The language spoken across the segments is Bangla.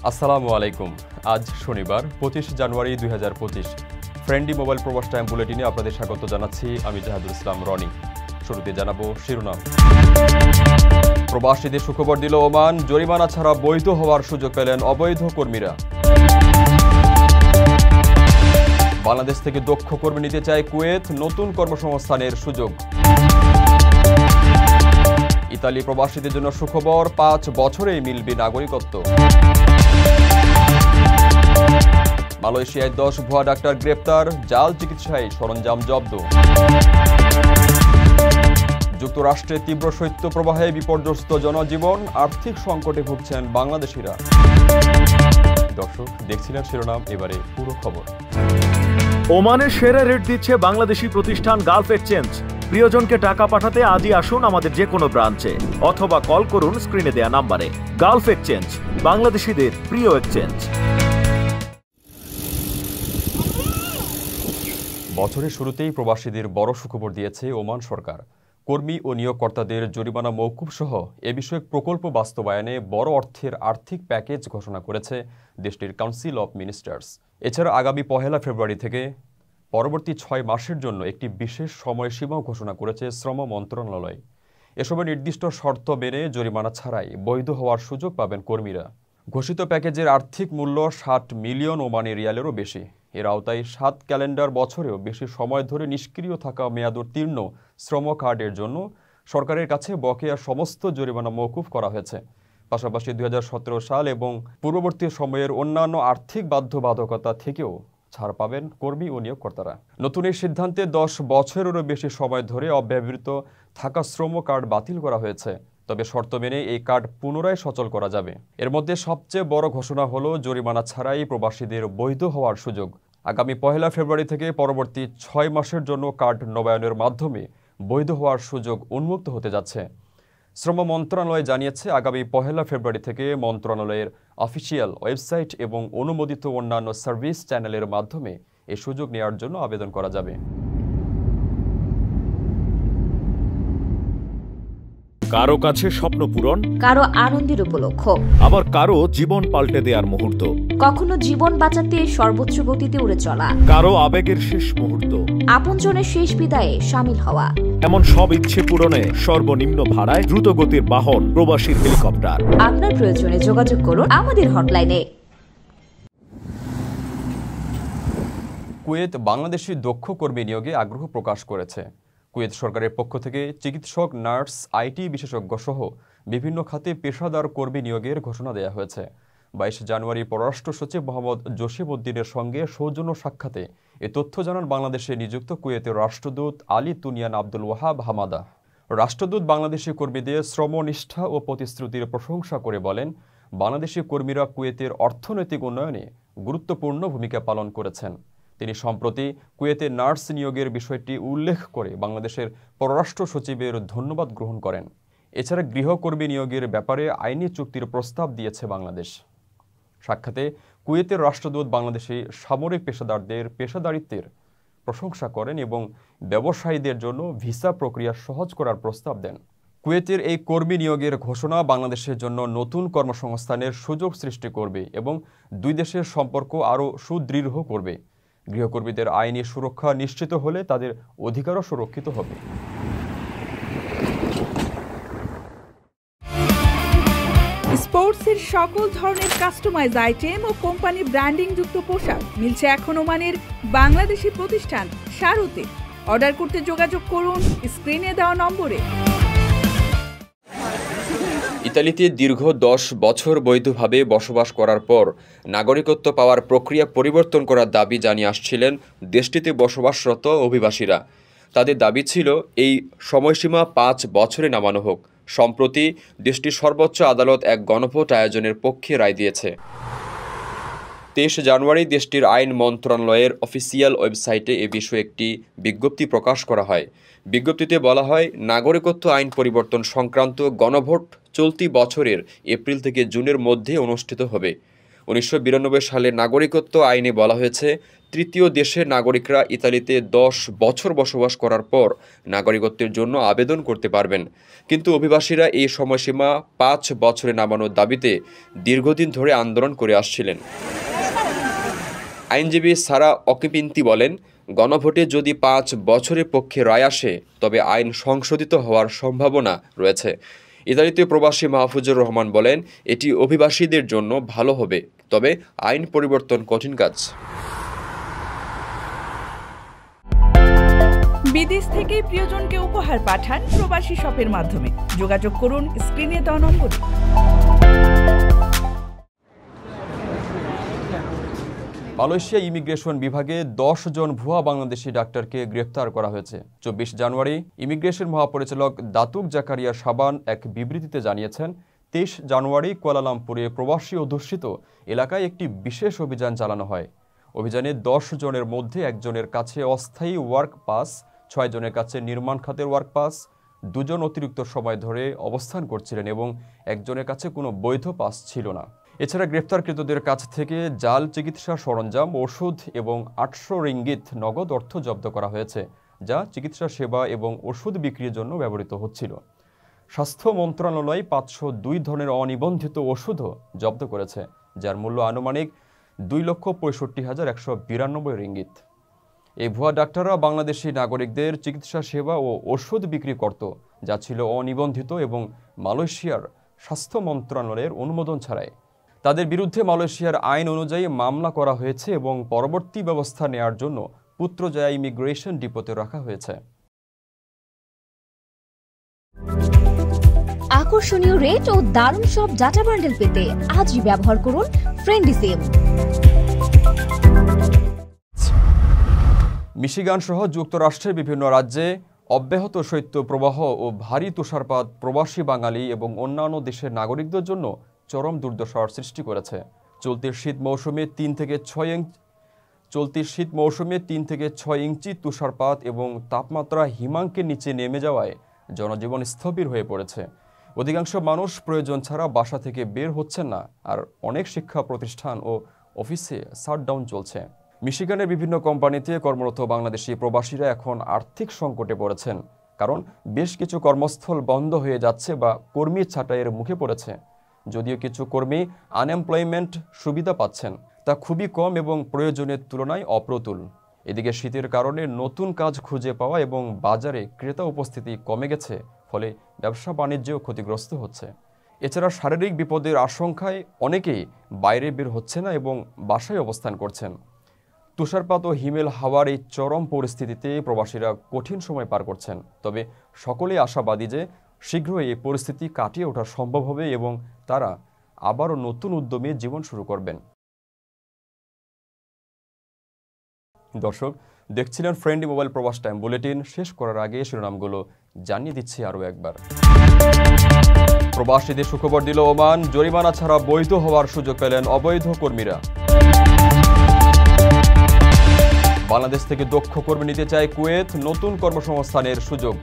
আসসালামু আলাইকুম। আজ শনিবার 25 জানুয়ারি 2025। ফ্রেন্ডলি মোবাইল প্রবাস টাইম বুলেটিনে আপনাদের স্বাগত জানাচ্ছি আমি জাহাদুল ইসলাম রনি। শুরুতে জানাবো শিরোনাম। প্রবাসীদের সুখবর দিল ওমান, জরিমানা ছাড়া বৈধ হওয়ার সুযোগ পেলেন অবৈধ কর্মীরা। বাংলাদেশ থেকে দক্ষ কর্মী নিতে চায় কুয়েত, নতুন কর্মসংস্থানের সুযোগ। ইতালি প্রবাসীদের জন্য সুখবর, 5 বছরেই মিলবে নাগরিকত্ব। মালয়েশিয়ায় 10 ভুয়া ডাক্তার গ্রেপ্তার, জাল চিকিৎসায় সরঞ্জাম জব্দ। যুক্তরাষ্ট্রে তীব্র শৈত্যপ্রবাহে বিপর্যস্ত জনজীবন, আর্থিক সংকটে ভুগছেন বাংলাদেশিরা। দর্শক দেখছিলেন শিরোনাম, এবারে পুরো খবর। ওমানের সেরা রেট দিচ্ছে বাংলাদেশি প্রতিষ্ঠান গালফ এক্সচেঞ্জ। প্রিয়জনকে টাকা পাঠাতে আজই আসুন আমাদের যে কোনো ব্রাঞ্চে অথবা কল করুন স্ক্রিনে দেয়া নাম্বারে। গালফ এক্সচেঞ্জ, বাংলাদেশিদের প্রিয় এক্সচেঞ্জ। বছরের শুরুতেই প্রবাসীদের বড় সুখবর দিয়েছে ওমান সরকার। কর্মী ও নিয়োগকর্তাদের জরিমানা মওকুফ সহ এ বিষয়ক প্রকল্প বাস্তবায়নে বড় অর্থের আর্থিক প্যাকেজ ঘোষণা করেছে দেশটির কাউন্সিল অব মিনিস্টার্স। এছাড়া আগামী 1 ফেব্রুয়ারি থেকে পরবর্তী 6 মাসের জন্য একটি বিশেষ সময়সীমাও ঘোষণা করেছে শ্রম মন্ত্রণালয়। এসবে নির্দিষ্ট শর্ত মেনে জরিমানা ছাড়াই বৈধ হওয়ার সুযোগ পাবেন কর্মীরা। ঘোষিত প্যাকেজের আর্থিক মূল্য 60 মিলিয়ন ওমানি রিয়ালেরও বেশি। এর আওতায় 7 ক্যালেন্ডার বছরেও বেশি সময় ধরে নিষ্ক্রিয় থাকা মেয়াদোত্তীর্ণ শ্রম কার্ডের জন্য সরকারের কাছে বকেয়া সমস্ত জরিমানা মওকুফ করা হয়েছে। পাশাপাশি 2017 সাল এবং পূর্ববর্তী সময়ের অন্যান্য আর্থিক বাধ্যবাধকতা থেকেও ছাড় পাবেন কর্মী ও নিয়োগকর্তারা। নতুন এই সিদ্ধান্তে 10 বছরেরও বেশি সময় ধরে অব্যবহৃত থাকা শ্রম কার্ড বাতিল করা হয়েছে। তবে শর্ত মেনে এই কার্ড পুনরায় সচল করা যাবে। এর মধ্যে সবচেয়ে বড় ঘোষণা হলো জরিমানা ছাড়াই প্রবাসীদের বৈধ হওয়ার সুযোগ। আগামী 1 ফেব্রুয়ারি থেকে পরবর্তী 6 মাসের জন্য কার্ড নবায়নের মাধ্যমে বৈধ হওয়ার সুযোগ উন্মুক্ত হতে যাচ্ছে। শ্রম মন্ত্রণালয় জানিয়েছে, আগামী 1 ফেব্রুয়ারি থেকে মন্ত্রণালয়ের অফিসিয়াল ওয়েবসাইট এবং অনুমোদিত অন্যান্য সার্ভিস চ্যানেলের মাধ্যমে এই সুযোগ নেওয়ার জন্য আবেদন করা যাবে। কারো কাছে স্বপ্ন পূরণ, কারো আনন্দের উপলক্ষ, আবার কারো জীবন পাল্টে দেওয়ার মুহূর্ত, কখনো জীবন বাঁচাতে সর্বোচ্চ গতিতে উড়ে চলা, কারো আবেগের শেষ মুহূর্ত, আপনজনের শেষ বিদায়ে শামিল হওয়া, এমন সব ইচ্ছে পূরণে সর্বনিম্ন ভাড়ায় দ্রুত গতির বাহন প্রবাসীর হেলিকপ্টার। আপনার প্রয়োজনে যোগাযোগ করুন আমাদের হটলাইনে। কুয়েত বাংলাদেশি দক্ষ কর্মী নিয়োগে আগ্রহ প্রকাশ করেছে। কুয়েত সরকারের পক্ষ থেকে চিকিৎসক, নার্স, আইটি বিশেষজ্ঞ সহ বিভিন্ন খাতে পেশাদার কর্মী নিয়োগের ঘোষণা দেওয়া হয়েছে। 22 জানুয়ারি পররাষ্ট্র সচিব মোহাম্মদ জসিম উদ্দিনের সঙ্গে সৌজন্য সাক্ষাতে এ তথ্য জানান বাংলাদেশে নিযুক্ত কুয়েতের রাষ্ট্রদূত আলী তুনিয়ান আব্দুল ওয়াহাব হামাদা। রাষ্ট্রদূত বাংলাদেশি কর্মীদের শ্রমনিষ্ঠা ও প্রতিশ্রুতির প্রশংসা করে বলেন, বাংলাদেশি কর্মীরা কুয়েতের অর্থনৈতিক উন্নয়নে গুরুত্বপূর্ণ ভূমিকা পালন করেছেন। তিনি সম্প্রতি কুয়েতে নার্স নিয়োগের বিষয়টি উল্লেখ করে বাংলাদেশের পররাষ্ট্র সচিবের ধন্যবাদ গ্রহণ করেন। এছাড়া গৃহকর্মী নিয়োগের ব্যাপারে আইনি চুক্তির প্রস্তাব দিয়েছে বাংলাদেশ। সাক্ষাতে কুয়েতের রাষ্ট্রদূত বাংলাদেশি সামরিক পেশাদারদের পেশাদারিত্বের প্রশংসা করেন এবং ব্যবসায়ীদের জন্য ভিসা প্রক্রিয়া সহজ করার প্রস্তাব দেন। কুয়েতের এই কর্মী নিয়োগের ঘোষণা বাংলাদেশের জন্য নতুন কর্মসংস্থানের সুযোগ সৃষ্টি করবে এবং দুই দেশের সম্পর্ক আরও সুদৃঢ় করবে। গৃহকর্মীদের আইনি সুরক্ষা নিশ্চিত হলে তাদের অধিকারও সুরক্ষিত হবে। স্পোর্টসের সকল ধরনের কাস্টমাইজ আইটেম ও কোম্পানি ব্র্যান্ডিং যুক্ত পোশাক মিলছে এখন ওমানের বাংলাদেশি প্রতিষ্ঠান শারুতে। অর্ডার করতে যোগাযোগ করুন স্ক্রিনে দেওয়া নম্বরে। ইতালিতে দীর্ঘ 10 বছর বৈধভাবে বসবাস করার পর নাগরিকত্ব পাওয়ার প্রক্রিয়া পরিবর্তন করার দাবি জানিয়ে আসছিলেন দেশটিতে বসবাসরত অভিবাসীরা। তাদের দাবি ছিল এই সময়সীমা 5 বছরে নামানো হোক। সম্প্রতি দেশটির সর্বোচ্চ আদালত এক গণভোট আয়োজনের পক্ষে রায় দিয়েছে। 23 জানুয়ারি দেশটির আইন মন্ত্রণালয়ের অফিসিয়াল ওয়েবসাইটে এ বিষয়ে একটি বিজ্ঞপ্তি প্রকাশ করা হয়। বিজ্ঞপ্তিতে বলা হয়, নাগরিকত্ব আইন পরিবর্তন সংক্রান্ত গণভোট চলতি বছরের এপ্রিল থেকে জুনের মধ্যে অনুষ্ঠিত হবে। 1992 সালে নাগরিকত্ব আইনে বলা হয়েছে, তৃতীয় দেশের নাগরিকরা ইতালিতে 10 বছর বসবাস করার পর নাগরিকত্বের জন্য আবেদন করতে পারবেন। কিন্তু অভিবাসীরা এই সময়সীমা 5 বছরে নামানোর দাবিতে দীর্ঘদিন ধরে আন্দোলন করে আসছিলেন। আইনজীবী সারা অকিপিন্তি বলেন, গণভোটে যদি 5 বছরের পক্ষে রায় আসে তবে আইন সংশোধিত হওয়ার সম্ভাবনা রয়েছে। ইতালিতে প্রবাসী মাহফুজুর রহমান বলেন, এটি অভিবাসীদের জন্য ভালো হবে, তবে আইন পরিবর্তন কঠিন কাজ। বিদেশ থেকে প্রিয়জনকে উপহার পাঠান প্রবাসী শপের মাধ্যমে। যোগাযোগ করুন স্ক্রিনে দেওয়া নম্বরে। মালয়েশিয়া ইমিগ্রেশন বিভাগে 10 জন ভুয়া বাংলাদেশি ডাক্তারকে গ্রেফতার করা হয়েছে। 24 জানুয়ারি ইমিগ্রেশন মহাপরিচালক দাতুক জাকারিয়া সাবান এক বিবৃতিতে জানিয়েছেন, 23 জানুয়ারি কুয়ালালামপুরে প্রবাসী অধ্যুষিত এলাকায় একটি বিশেষ অভিযান চালানো হয়। অভিযানে 10 জনের মধ্যে একজনের কাছে অস্থায়ী ওয়ার্ক পাস, 6 জনের কাছে নির্মাণ খাতের ওয়ার্ক পাস, 2 জন অতিরিক্ত সময় ধরে অবস্থান করছিলেন এবং একজনের কাছে কোনো বৈধ পাস ছিল না। এছাড়া গ্রেফতারকৃতদের কাছ থেকে জাল চিকিৎসা সরঞ্জাম, ওষুধ এবং 800 রিঙ্গিত নগদ অর্থ জব্দ করা হয়েছে, যা চিকিৎসা সেবা এবং ওষুধ বিক্রির জন্য ব্যবহৃত হচ্ছিল। স্বাস্থ্য মন্ত্রণালয় 502 ধরনের অনিবন্ধিত ওষুধও জব্দ করেছে, যার মূল্য আনুমানিক 2,65,192 রিঙ্গিত। এই ভুয়া ডাক্তাররা বাংলাদেশি নাগরিকদের চিকিৎসা সেবা ও ওষুধ বিক্রি করত, যা ছিল অনিবন্ধিত এবং মালয়েশিয়ার স্বাস্থ্য মন্ত্রণালয়ের অনুমোদন ছাড়াই। তাদের বিরুদ্ধে মালয়েশিয়ার আইন অনুযায়ী মামলা করা হয়েছে এবং পরবর্তী ব্যবস্থা নেয়ার জন্য পুত্রজয়া ইমিগ্রেশন ডিপোতে রাখা হয়েছে। আকর্ষণীয় রেট ও দারুণ সব ডাটা বান্ডেল পেতে আজই ব্যবহার করুন ফ্রেন্ডলি সিম। মিশিগান সহ যুক্তরাষ্ট্রের বিভিন্ন রাজ্যে অব্যাহত শৈত্যপ্রবাহ ও ভারী তুষারপাত প্রবাসী বাঙালি এবং অন্যান্য দেশের নাগরিকদের জন্য চরম দুর্দশার সৃষ্টি করেছে। চলতি শীত মৌসুমে 3 থেকে 6 ইঞ্চি তুষারপাত এবং তাপমাত্রা হিমাঙ্কের নিচে নেমে যাওয়ায় জনজীবন স্থবির হয়ে পড়েছে। অধিকাংশ মানুষ প্রয়োজন ছাড়া বাসা থেকে বের হচ্ছেন না, আর অনেক শিক্ষা প্রতিষ্ঠান ও অফিসে শাটডাউন চলছে। মিশিগানের বিভিন্ন কোম্পানিতে কর্মরত বাংলাদেশি প্রবাসীরা এখন আর্থিক সংকটে পড়েছেন, কারণ বেশ কিছু কর্মস্থল বন্ধ হয়ে যাচ্ছে বা কর্মী ছাঁটাইয়ের মুখে পড়েছে। যদিও কিছু কর্মী আনএমপ্লয়মেন্ট সুবিধা পাচ্ছেন, তা খুবই কম এবং প্রয়োজনের তুলনায় অপ্রতুল। এদিকে শীতের কারণে নতুন কাজ খুঁজে পাওয়া এবং বাজারে ক্রেতা উপস্থিতি কমে গেছে, ফলে ব্যবসা বাণিজ্যও ক্ষতিগ্রস্ত হচ্ছে। এছাড়া শারীরিক বিপদের আশঙ্কায় অনেকেই বাইরে বের হচ্ছে না এবং বাসায় অবস্থান করছেন। তুষারপাত ও হিমেল হাওয়ার এই চরম পরিস্থিতিতে প্রবাসীরা কঠিন সময় পার করছেন, তবে সকলেই আশাবাদী যে শীঘ্রই এই পরিস্থিতি কাটিয়ে ওঠা সম্ভব হবে এবং তারা আবারও নতুন উদ্যমে জীবন শুরু করবেন। দর্শক, দেখছিলেন ফ্রেন্ডলি মোবাইল প্রবাস টাইম বুলেটিন। শেষ করার আগে শিরোনামগুলো জানিয়ে দিচ্ছি আরও একবার। প্রবাসীদের সুখবর দিল ওমান, জরিমানা ছাড়া বৈধ হওয়ার সুযোগ পেলেন অবৈধ কর্মীরা। বাংলাদেশ থেকে দক্ষ কর্মী নিতে চায় কুয়েত, নতুন কর্মসংস্থানের সুযোগ।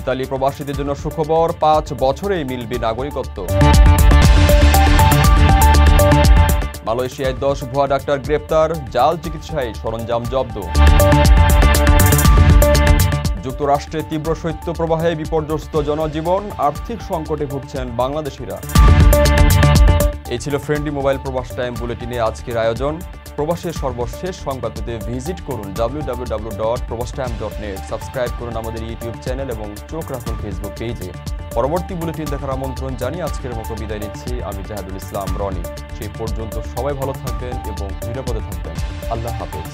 ইতালি প্রবাসীদের জন্য সুখবর, 5 বছরেই মিলবে নাগরিকত্ব। মালয়েশিয়ায় 10 ভুয়া ডাক্তার গ্রেপ্তার, জাল চিকিৎসায় সরঞ্জাম জব্দ। যুক্তরাষ্ট্রে তীব্র শৈত্যপ্রবাহে বিপর্যস্ত জনজীবন, আর্থিক সংকটে ভুগছেন বাংলাদেশিরা। এই ছিল ফ্রেন্ডলি মোবাইল প্রবাস টাইম বুলেটিনে আজকের আয়োজন। প্রবাসের সর্বশেষ সংবাদ পেতে ভিজিট করুন www.probastime.net। সাবস্ক্রাইব করুন আমাদের ইউটিউব চ্যানেল এবং চোখ রাখুন ফেসবুক পেজে। পরবর্তী বুলেটিন দেখার আমন্ত্রণ জানিয়ে আজকের মতো বিদায় নিচ্ছি আমি জাহাদুল ইসলাম রনি। সেই পর্যন্ত সবাই ভালো থাকবেন এবং নিরাপদে থাকবেন। আল্লাহ হাফেজ।